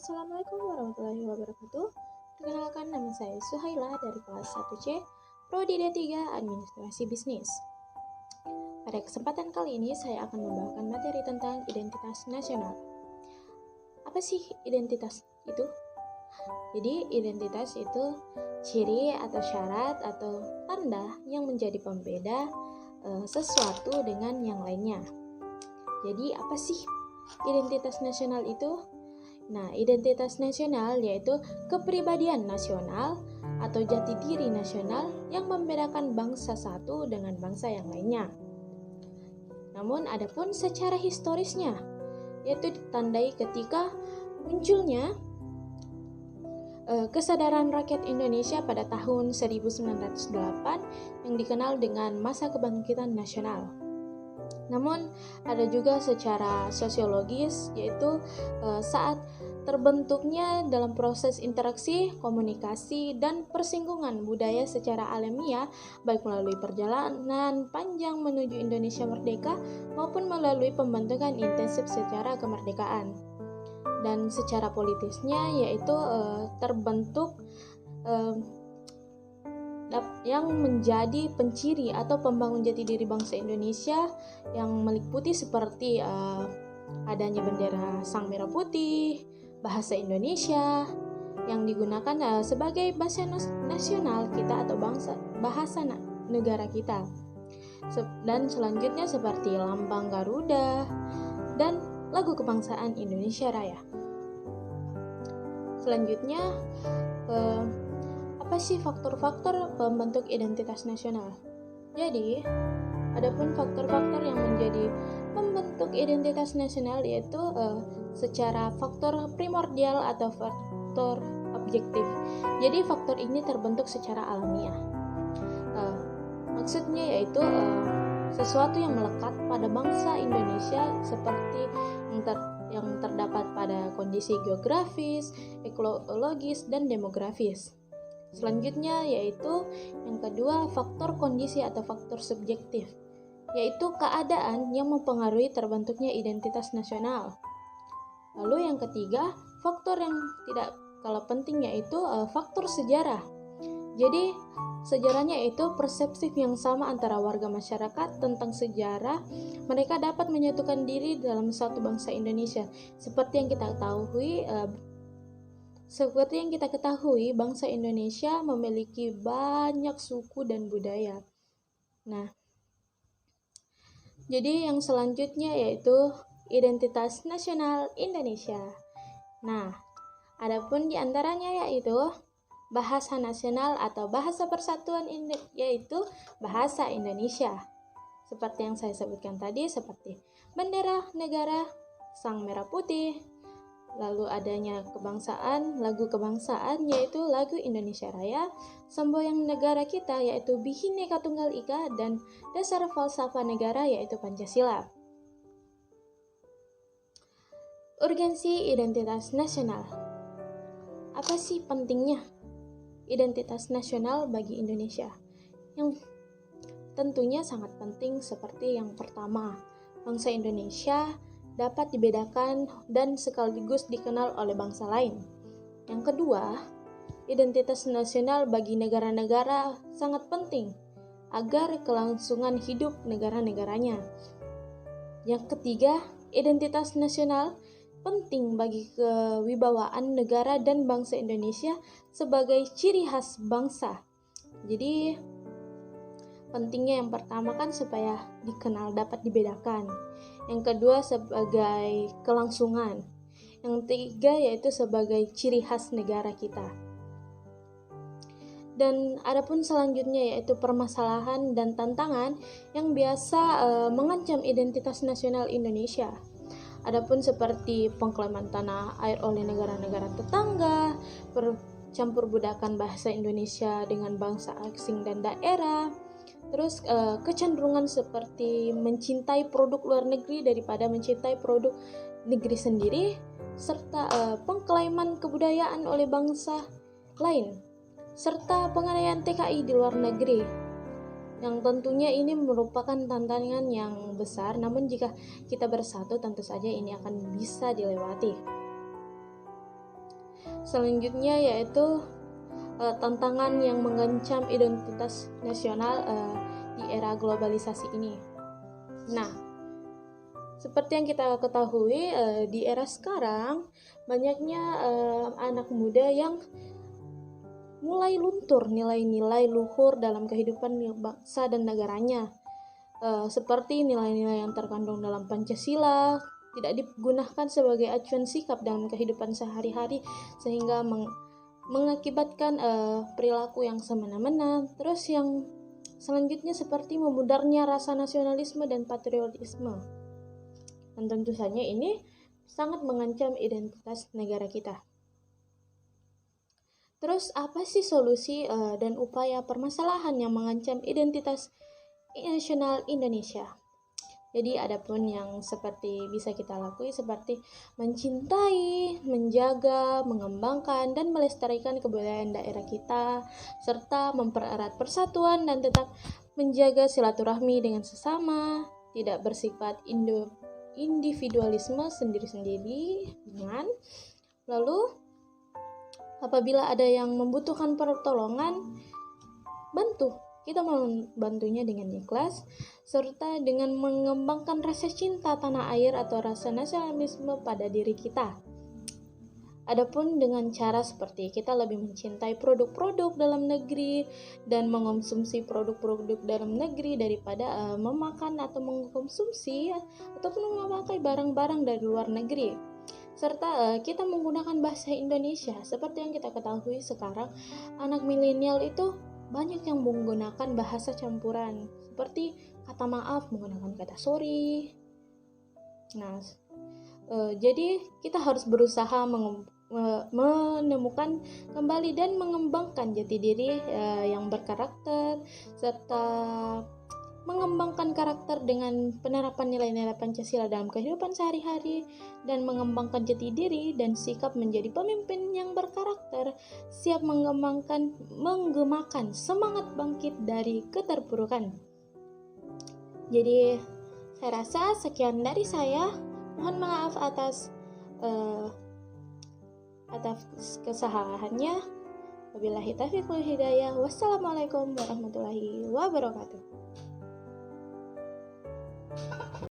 Assalamualaikum warahmatullahi wabarakatuh. Perkenalkan, nama saya Suhaila dari kelas 1C, Prodi D3 Administrasi Bisnis. Pada kesempatan kali ini saya akan membawakan materi tentang identitas nasional. Apa sih identitas itu? Jadi identitas itu ciri atau syarat atau tanda yang menjadi pembeda sesuatu dengan yang lainnya. Jadi apa sih identitas nasional itu? Nah, identitas nasional yaitu kepribadian nasional atau jati diri nasional yang membedakan bangsa satu dengan bangsa yang lainnya. Namun, adapun secara historisnya, yaitu ditandai ketika munculnya kesadaran rakyat Indonesia pada tahun 1908 yang dikenal dengan masa kebangkitan nasional. Namun ada juga secara sosiologis, yaitu saat terbentuknya dalam proses interaksi, komunikasi, dan persinggungan budaya secara alamiah, baik melalui perjalanan panjang menuju Indonesia merdeka maupun melalui pembentukan intensif secara kemerdekaan. Dan secara politisnya yaitu terbentuk yang menjadi penciri atau pembangun jati diri bangsa Indonesia yang meliputi seperti adanya bendera Sang Merah Putih, bahasa Indonesia yang digunakan sebagai bahasa nasional kita atau bahasa negara kita. Dan selanjutnya seperti lambang Garuda dan lagu kebangsaan Indonesia Raya. Selanjutnya apa sih faktor-faktor pembentuk identitas nasional? Jadi, adapun faktor-faktor yang menjadi pembentuk identitas nasional yaitu secara faktor primordial atau faktor objektif. Jadi, faktor ini terbentuk secara alamiah. Maksudnya yaitu sesuatu yang melekat pada bangsa Indonesia seperti yang terdapat pada kondisi geografis, ekologis, dan demografis. Selanjutnya yaitu yang kedua, faktor kondisi atau faktor subjektif, yaitu keadaan yang mempengaruhi terbentuknya identitas nasional. Lalu yang ketiga, faktor yang tidak kalah penting yaitu faktor sejarah. Jadi sejarahnya yaitu persepsi yang sama antara warga masyarakat tentang sejarah mereka dapat menyatukan diri dalam satu bangsa Indonesia. Seperti yang kita ketahui, bangsa Indonesia memiliki banyak suku dan budaya. Nah, jadi yang selanjutnya yaitu identitas nasional Indonesia. Nah, adapun diantaranya yaitu bahasa nasional atau bahasa persatuan yaitu bahasa Indonesia. Seperti yang saya sebutkan tadi, seperti bendera negara Sang Merah Putih, lalu adanya kebangsaan, lagu kebangsaan yaitu lagu Indonesia Raya, semboyan negara kita yaitu Bhinneka Tunggal Ika, dan dasar falsafah negara yaitu Pancasila. Urgensi identitas nasional. Apa sih pentingnya identitas nasional bagi Indonesia? Yang tentunya sangat penting seperti yang pertama, bangsa Indonesia dapat dibedakan dan sekaligus dikenal oleh bangsa lain. Yang kedua, identitas nasional bagi negara-negara sangat penting agar kelangsungan hidup negara-negaranya. Yang ketiga, identitas nasional penting bagi kewibawaan negara dan bangsa Indonesia sebagai ciri khas bangsa. Jadi pentingnya yang pertama kan supaya dikenal, dapat dibedakan. Yang kedua sebagai kelangsungan. Yang ketiga yaitu sebagai ciri khas negara kita. Dan adapun selanjutnya yaitu permasalahan dan tantangan yang biasa mengancam identitas nasional Indonesia. Adapun seperti pengklaiman tanah air oleh negara-negara tetangga, campur budakan bahasa Indonesia dengan bangsa asing dan daerah, terus kecenderungan seperti mencintai produk luar negeri daripada mencintai produk negeri sendiri, serta pengklaiman kebudayaan oleh bangsa lain, serta penganiayaan TKI di luar negeri. Yang tentunya ini merupakan tantangan yang besar, namun jika kita bersatu tentu saja ini akan bisa dilewati. Selanjutnya yaitu tantangan yang mengancam identitas nasional di era globalisasi ini. Nah, seperti yang kita ketahui, di era sekarang banyaknya anak muda yang mulai luntur nilai-nilai luhur dalam kehidupan bangsa dan negaranya, seperti nilai-nilai yang terkandung dalam Pancasila tidak digunakan sebagai acuan sikap dalam kehidupan sehari-hari, sehingga mengakibatkan perilaku yang semena-mena. Terus yang selanjutnya seperti memudarnya rasa nasionalisme dan patriotisme. Dan tentu saja ini sangat mengancam identitas negara kita. Terus apa sih solusi dan upaya permasalahan yang mengancam identitas nasional Indonesia? Jadi ada pun yang seperti bisa kita lakukan seperti mencintai, menjaga, mengembangkan, dan melestarikan kebudayaan daerah kita, serta mempererat persatuan dan tetap menjaga silaturahmi dengan sesama, tidak bersifat individualisme sendiri-sendiri. Lalu apabila ada yang membutuhkan pertolongan, bantu. Kita membantunya dengan ikhlas, serta dengan mengembangkan rasa cinta tanah air atau rasa nasionalisme pada diri kita. Adapun dengan cara seperti kita lebih mencintai produk-produk dalam negeri dan mengonsumsi produk-produk dalam negeri daripada memakan atau mengkonsumsi ataupun memakai barang-barang dari luar negeri. Serta kita menggunakan bahasa Indonesia. Seperti yang kita ketahui sekarang, anak milenial itu banyak yang menggunakan bahasa campuran, seperti kata maaf menggunakan kata sorry. Nah, jadi kita harus berusaha menemukan kembali dan mengembangkan jati diri yang berkarakter, serta mengembangkan karakter dengan penerapan nilai-nilai Pancasila dalam kehidupan sehari-hari, dan mengembangkan jati diri dan sikap menjadi pemimpin yang berkarakter, siap menggemakan semangat bangkit dari keterpurukan. Jadi saya rasa sekian dari saya. Mohon maaf atas kesalahannya. Wabillahi taufiq wal hidayah. Wassalamualaikum warahmatullahi wabarakatuh.